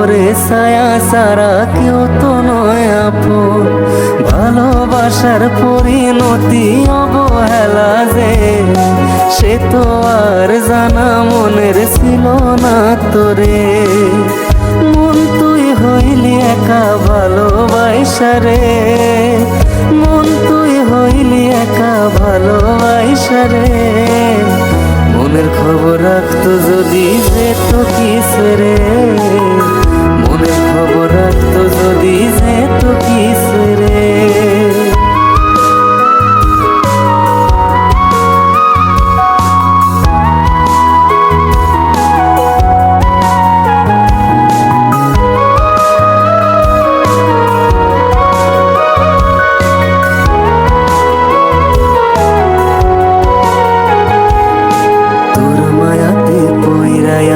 শহরে ছায়া সারা কেউ তো নয় আপন। ভালোবাসার পরিণতি অবহেলা যে, সে তো আর জানা মনের ছিল না তোরে। মন তুই হইলি একা ভালোবাসা রে, মন তুই হইলি একা ভালোবাসা রে। মনের খবর রাখতো যদি যেত কিসে রে, মনের খবর রাখতো যদি যেত কিসে রে।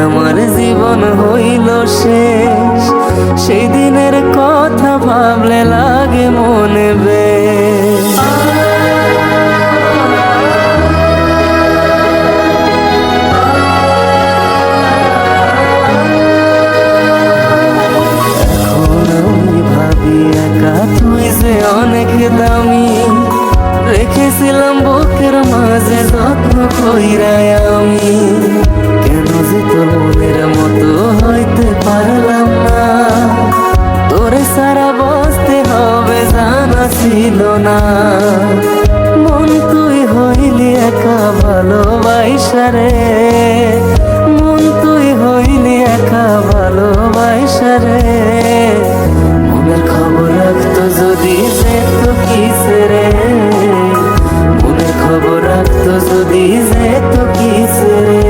আমার জীবন হইল শেষ, সেই দিনের কথা ভাবলে লাগে মনে বেশ। এখন আমি ভাবি একা তুই যে অনেক দামি, রেখেছিলাম বুকের মাঝে যত্ন কইরাই আমি। কেন যে তোর মনের মতো হইতে পারলাম না, তোরে সারা বসতে হবে জানা ছিল না। মন তুই হইলি একা ভালোবাসা রে, মন তুই হইলি একা ভালোবাসা রে। মনের খবর রাখতো যদি যেত কিসে রে, মনের খবর রাখতো যদি যেত কিসে রে।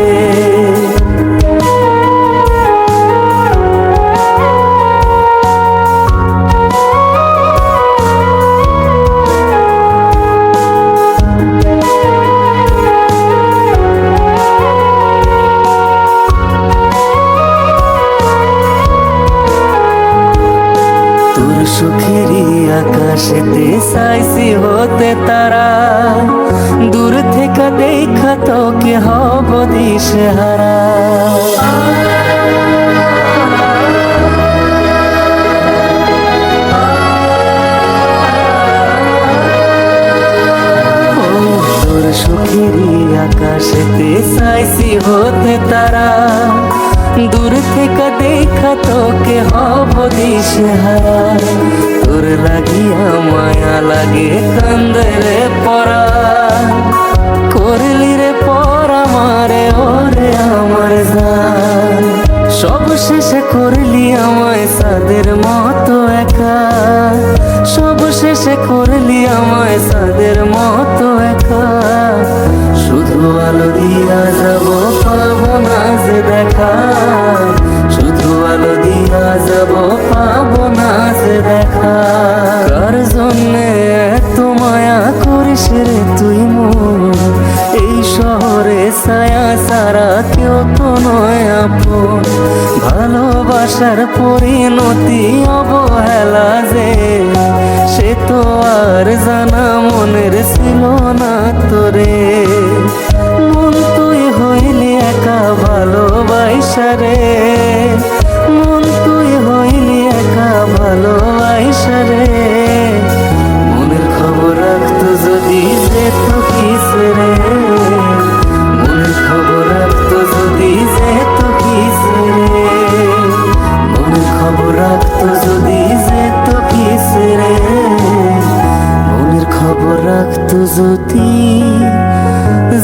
সুখেরই আকাশেতে চাইছি হতে তারা, দূর থেকে দেখা তোকে হব দিশেহারা। তোর সুখেরই আকাশেতে চাইছি হতে তারা, দূর থেকে দেখা তোকে হব দিশেহারা। তোর লাগিয়া মায়া লাগে কান্দে রে পরা, করলি রে পরা মারে ওরে আমার জান। সব শেষে করলি আমায় সাদের মতো একা, সব শেষে করলি আমায় সাদের মতো একা। শুধু আলো দিয়া যাব পাবো না যে দেখা, শুধু আলো দিয়া যাব পাবো না যে দেখা। কার জন্যে এত মায়া করিস রে তুই মন, এই শহরে ছায়া সারা কেউ তো নয় আপন। ভালোবাসার পরিণতি অবহেলা যে, সে তো আর জানা মনের ছিল না তোরে। মন তুই হইলি একা ভালোবাসা রে, মন তুই হইলি একা ভালোবাসা রে। মনের খবর রাখতো যদি যেত কিসে রে, মনের খবর রাখতো যদি যেত কিসে রে। মনের খবর রাখতো যদি যেত কিসে রে, মনের খবর রাখতো যদি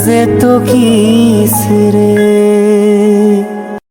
যেত কিসে রে।